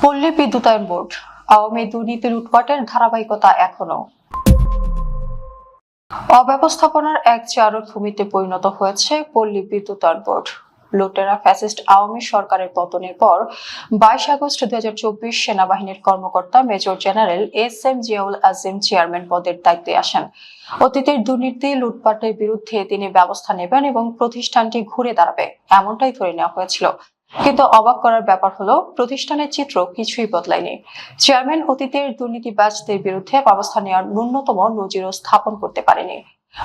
পল্লী বিদ্যুতায়ন বোর্ড, আওয়ামী দুর্নীতি লুটপাটের ধারাবাহিকতা এখনো। অব্যবস্থাপনার এক চারণভূমিতে পরিণত হয়েছে পল্লী বিদ্যুতায়ন বোর্ড। লুটেরা ফ্যাসিস্ট আওয়ামী সরকারের পতনের পর 22 আগস্ট 2024 সেনাবাহিনীর কর্মকর্তা মেজর জেনারেল এস.এম. জিয়াউল আজিম চেয়ারম্যান পদের দায়িত্বে আসেন। অতীতের দুর্নীতি লুটপাটের বিরুদ্ধে তিনি ব্যবস্থা নেবেন এবং প্রতিষ্ঠানটি ঘুরে দাঁড়াবে, এমনটাই ধরে নেওয়া হয়েছিল। কিন্তু অবাক করার ব্যাপার হলো, প্রতিষ্ঠানের চিত্র কিছুই বদলায়নি। চেয়ারম্যান অতীতের দুর্নীতিবাজদের বিরুদ্ধে ব্যবস্থা নেওয়ার ন্যূনতম নজিরও স্থাপন করতে পারেনি,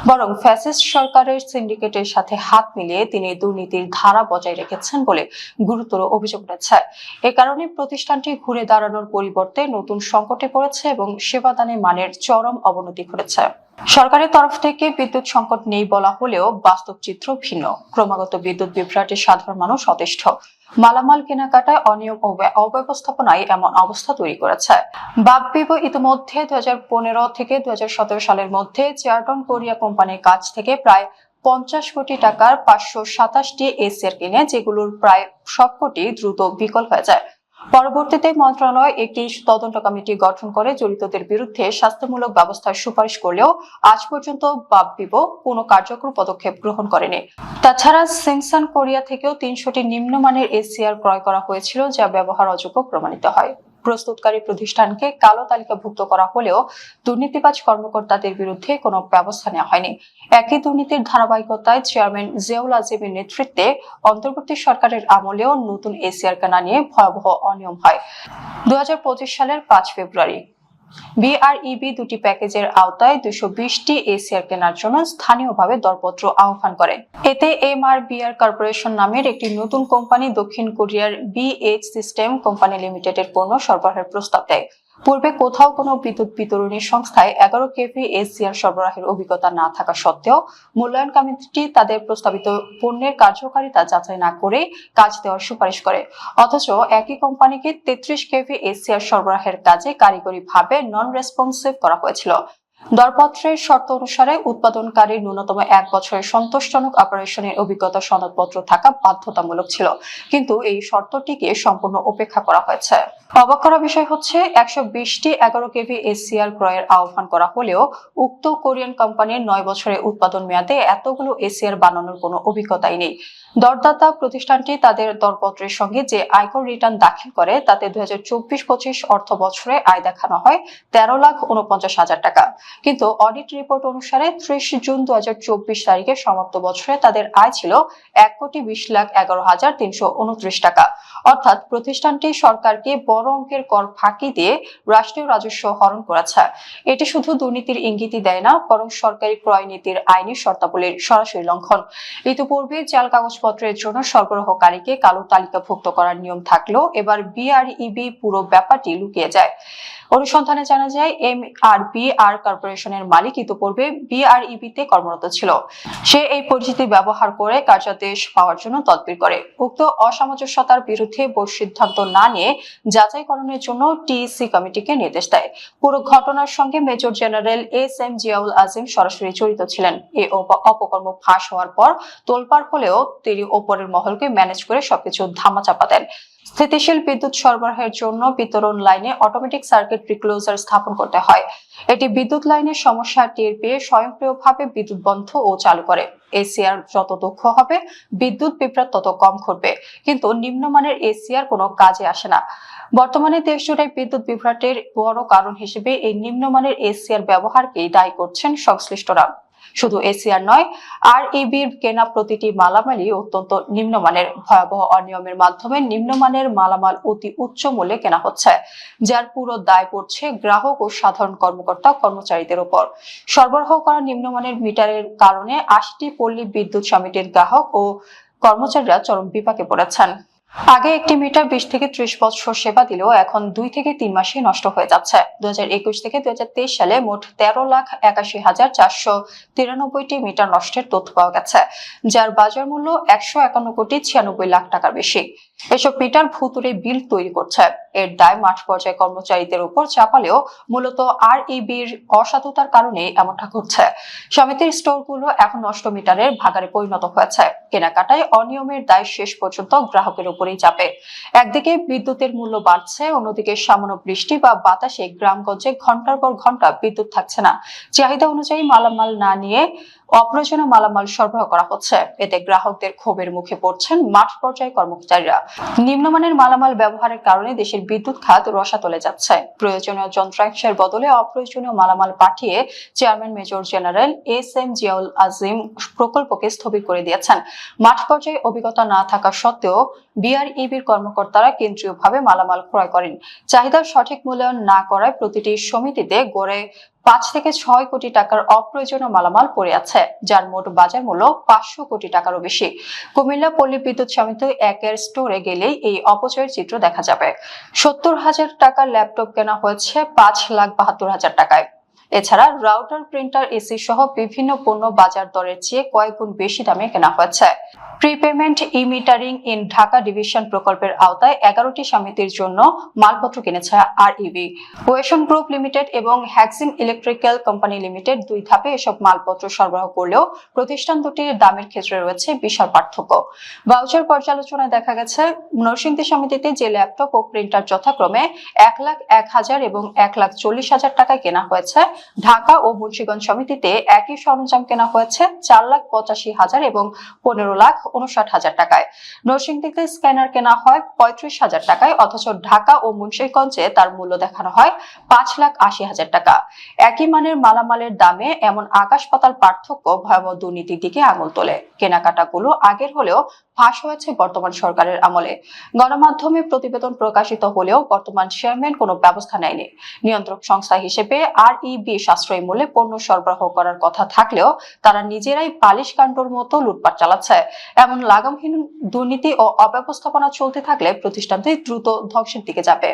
বরং ফ্যাসিস্ট সরকারের সিন্ডিকেটের সাথে হাত মিলিয়ে তিনি দুর্নীতির ধারা বজায় রেখেছেন বলে গুরুতর অভিযোগ উঠেছে। এ কারণে প্রতিষ্ঠানটি ঘুরে দাঁড়ানোর পরিবর্তে নতুন সংকটে পড়েছে এবং সেবাদানের মানের চরম অবনতি ঘটেছে। সরকারের তরফ থেকে বিদ্যুৎ সংকট নেই বলা হলেও বাস্তব চিত্র ভিন্ন। ক্রমাগত বিদ্যুৎ বিভ্রাটে সাধারণ মানুষ অতিষ্ঠ। মালামাল কেনাকাটায় অনিয়ম ও অব্যবস্থাপনায় এমন অবস্থা তৈরি করেছে। বাপবিবো ইতিমধ্যে 2015 থেকে 2017 সালের মধ্যে চেয়ারটন কোরিয়া কোম্পানির কাছ থেকে প্রায় 50 কোটি টাকার 527টি এসিআর কিনে, যেগুলোর প্রায় সবকটি দ্রুত বিকল হয়ে যায়। পরবর্তীতে মন্ত্রণালয় একটি তদন্ত কমিটি গঠন করে জড়িতদের বিরুদ্ধে শাস্তিমূলক ব্যবস্থার সুপারিশ করলেও আজ পর্যন্ত বাপবিবো কোনো কার্যকর পদক্ষেপ গ্রহণ করেনি। তাছাড়া সেংসান কোরিয়া থেকেও 300টি নিম্নমানের এসিআর ক্রয় করা হয়েছিল, যা ব্যবহার অযোগ্য প্রমাণিত হয়। প্রস্তুতকারী প্রতিষ্ঠানকে কালো তালিকাভুক্ত করা হলেও দুর্নীতিবাজ কর্মকর্তাদের বিরুদ্ধে কোনো ব্যবস্থা নেওয়া হয়নি। একই দুর্নীতির ধারাবাহিকতায় চেয়ারম্যান জিয়াউল আজিমের নেতৃত্বে অন্তর্বর্তী সরকারের আমলেও নতুন এসিআর কেনা নিয়ে ভয়াবহ অনিয়ম হয়। 2025 সালের 5 ফেব্রুয়ারি বিআরইবি দুটি প্যাকেজের আওতায় 220টি এসিআর কেনার জন্য স্থানীয়ভাবে দরপত্র আহ্বান করে। এতে এমআরবিআর কর্পোরেশন নামের একটি নতুন কোম্পানি দক্ষিণ কোরিয়ার বিএইচ সিস্টেম কোম্পানি লিমিটেডের পণ্য সরবরাহের প্রস্তাব দেয়। পূর্বে কোথাও কোনো বিদ্যুৎ বিতরণী সংস্থায় 11 কেভি এসিআর সরবরাহের অভিজ্ঞতা না থাকা সত্ত্বেও মূল্যায়ন কমিটি তাদের প্রস্তাবিত পণ্যের কার্যকারিতা যাচাই না করে কাজ দেওয়ার সুপারিশ করে। অথচ একই কোম্পানিকে 33 কেভি এসিআর সরবরাহের কাজে কারিগরিভাবে নন রেসপন্সিভ করা হয়েছিল। দরপত্রের শর্ত অনুসারে উৎপাদনকারীর ন্যূনতম 1 বছরের সন্তোষজনক অপারেশনের অভিজ্ঞতা সনদপত্র থাকা বাধ্যতামূলক ছিল, কিন্তু এই শর্তটিকে সম্পূর্ণ উপেক্ষা করা হয়েছে। অবাক করা বিষয় হচ্ছে, 120টি 11 কেভি এসিআর ক্রয়ের আহ্বান করা হলেও উক্ত কোরিয়ান কোম্পানির 9 বছরের উৎপাদন মেয়াদে এতগুলো এসিআর বানানোর কোনো অভিজ্ঞতাই নেই। দরদাতা প্রতিষ্ঠানটি তাদের দরপত্রের সঙ্গে যে আয়কর রিটার্ন দাখিল করে তাতে 2024-25 অর্থ বছরে আয় দেখানো হয় 13,49,000 টাকা, কিন্তু অডিট রিপোর্ট অনুসারে 30 জুন 2024 তারিখে সমাপ্ত বছরে তাদের আয় ছিল 1,20,11,329 টাকা। অর্থাৎ প্রতিষ্ঠানটি সরকারকে বড় অঙ্কের কর ফাঁকি দিয়ে রাষ্ট্রীয় রাজস্ব হরণ করেছে। এটি শুধু দুর্নীতির ইঙ্গিতই দেয় না, বরং সরকারি ক্রয় নীতির আইনি শর্তাবলীর সরাসরি লঙ্ঘন। ইতিপূর্বে জাল কাগজপত্রের জন্য সরবরাহকারীকে কালো তালিকাভুক্ত করার নিয়ম থাকলেও এবার বিআরইবি পুরো ব্যাপারটি লুকিয়ে যায়। অনুসন্ধানে জানা যায়, এমআরবিআর কর্পোরেশনের মালিক ইতিপূর্বে বিআরইবিতে কর্মরত ছিল। সে এই পরিচিতি ব্যবহার করে কার্যাদেশ পাওয়ার জন্য তদবির করে। উক্ত অসামঞ্জস্যতার বিরুদ্ধে বোর্ড সিদ্ধান্ত না নিয়ে যাচাইকরণের জন্য টিইসি কমিটিকে নির্দেশ দেয়। পুরো ঘটনার সঙ্গে মেজর জেনারেল এস.এম. জিয়াউল আজিম সরাসরি জড়িত ছিলেন। এই অপকর্ম ফাঁস হওয়ার পর তোলপাড় হলেও তিনি ওপরের মহলকে ম্যানেজ করে সবকিছু ধামাচাপা দেন। স্থিতিশীল বিদ্যুৎ সরবরাহের জন্য বিতরণ লাইনে অটোমেটিক সার্কিট রিক্লোজার স্থাপন করতে হয়। এটি বিদ্যুৎ লাইনের সমস্যা টের পেয়ে স্বয়ংক্রিয়ভাবে বিদ্যুৎ বন্ধ ও চালু করে। এসিআর যত দক্ষ হবে, বিদ্যুৎ বিভ্রাট তত কম ঘটবে, কিন্তু নিম্নমানের এসিআর কোনো কাজে আসে না। বর্তমানে দেশজুড়ে বিদ্যুৎ বিভ্রাটের বড় কারণ হিসেবে এই নিম্নমানের এসিআর ব্যবহারকেই দায়ী করছেন সংশ্লিষ্টরা। শুধু এসিআর নয়, আরইবির কেনা প্রতিটি মালামালই অত্যন্ত নিম্নমানের। ভয়াবহ অনিয়মের মাধ্যমে নিম্নমানের মালামাল অতি উচ্চ মূল্যে কেনা হচ্ছে, যার পুরো দায় পড়ছে গ্রাহক ও সাধারণ কর্মকর্তা কর্মচারীদের উপর। সরবরাহ করা নিম্নমানের মিটারের কারণে 80টি পল্লী বিদ্যুৎ সমিতির গ্রাহক ও কর্মচারীরা চরম বিপাকে পড়েছেন। আগে একটি মিটার 20 থেকে 30 বছর সেবা দিলেও এখন 2 থেকে 3 মাসে নষ্ট হয়ে যাচ্ছে। 2021 থেকে 2023 সালে মোট 13,81,493টি মিটার নষ্টের তথ্য পাওয়া গেছে, যার বাজার মূল্য 151,96,00,000 টাকার বেশি। এসব মিটার ভুতুড়ে বিল তৈরি করছে। এর দায় মাঠ পর্যায়ে কর্মচারীদের উপর চাপালেও মূলত আরইবির অসাধুতার কারণে এমনটা ঘটছে। সমিতির স্টোরগুলো এখন নষ্ট মিটারের ভাগাড়ে পরিণত হয়েছে। কেনাকাটায় অনিয়মের দায় শেষ পর্যন্ত গ্রাহকের উপরেই চাপে। একদিকে বিদ্যুতের মূল্য বাড়ছে, অন্যদিকে সামান্য বৃষ্টি বা বাতাসে গ্রামগঞ্জে ঘন্টার পর ঘন্টা বিদ্যুৎ থাকছে না। চাহিদা অনুযায়ী মালামাল না নিয়ে অপ্রয়োজনীয় মালামাল সরবরাহ করা হচ্ছে। এতে গ্রাহকদের ক্ষোভের মুখে পড়ছেন মাঠ পর্যায়ে কর্মচারীরা। নিম্নমানের মালামাল ব্যবহারের কারণে দেশের বিদ্যুৎ খাত রসাতলে যাচ্ছে। প্রয়োজনীয় যন্ত্রাংশের বদলে অপ্রয়োজনীয় মালামাল পাঠিয়ে chairman major general S M. Ziaul Azim প্রকল্পকে স্থগিত করে দিয়েছেন। মাঠ পর্যায়ে অভিজ্ঞতা না থাকা সত্ত্বেও বিআরইবির কর্মকর্তারা কেন্দ্রীয়ভাবে মালামাল ক্রয় করেন। চাহিদার সঠিক মূল্যায়ন না করায় প্রতিটি সমিতিতে গড়ে 5 থেকে 6 কোটি টাকার অপ্রয়োজনীয় মালামাল পড়ে আছে, যার মোট বাজার মূল্য 500 কোটি টাকারও বেশি। কুমিল্লা পল্লী বিদ্যুৎ সমিতি একের স্টোরে গেলেই এই অপচয়ের চিত্র দেখা যাবে। 70,000 টাকার ল্যাপটপ কেনা হয়েছে 5,72,000 টাকায়। এছাড়া রাউটার, প্রিন্টার, এসি সহ বিভিন্ন পণ্য বাজার দরের চেয়ে কয়েক গুণ বেশি দামে কেনা হয়েছে। প্রিপেমেন্ট ই-মিটারিং ইন ঢাকা ডিভিশন প্রকল্পের আওতায় 11টি সমিতির জন্য মালপত্র কিনেছে আরইবি। ওয়েশন গ্রুপ লিমিটেড এবং হ্যাক্সিন ইলেকট্রিক্যাল কোম্পানি লিমিটেড 2 ধাপে এসব মালপত্র সরবরাহ করলেও প্রতিষ্ঠান দুটির দামের ক্ষেত্রে রয়েছে বিশাল পার্থক্য। ভাউচার পর্যালোচনায় দেখা গেছে, নরসিংদী সমিতিতে যে ল্যাপটপ ও প্রিন্টার যথাক্রমে 1,01,000 এবং 1,40,000 টাকায় কেনা হয়েছে, ঢাকা ও মুন্সিগঞ্জ সমিতিতে একই সরঞ্জাম কেনা হয়েছে 4,85,000 এবং 15,59,000 টাকায়। নরসিংদীতে স্ক্যানার কেনা হয় 35,000 টাকায়, অথচ ঢাকা ও মুন্সিগঞ্জে তার মূল্য দেখানো হয় 5,80,000 টাকা। একই মানের মালামালের দামে এমন আকাশ পাতাল পার্থক্য ভয়াবহ দুর্নীতির দিকে আঙুল তোলে। কেনাকাটাগুলো আগের হলেও ফাঁস হয়েছে বর্তমান সরকারের আমলে। গণমাধ্যমে প্রতিবেদন প্রকাশিত হলেও বর্তমান চেয়ারম্যান কোনো ব্যবস্থা নেয়নি। নিয়ন্ত্রক সংস্থা হিসেবে আরইবি সাশ্রয়ী মূল্যে পণ্য সরবরাহ করার কথা থাকলেও তারা নিজেরাই পালিশ কাণ্ডর মতো লুটপাট চালাচ্ছে। এমন লাগামহীন দুর্নীতি ও অব্যবস্থাপনা চলতে থাকলে প্রতিষ্ঠানটি দ্রুত ধ্বংসের দিকে যাবে।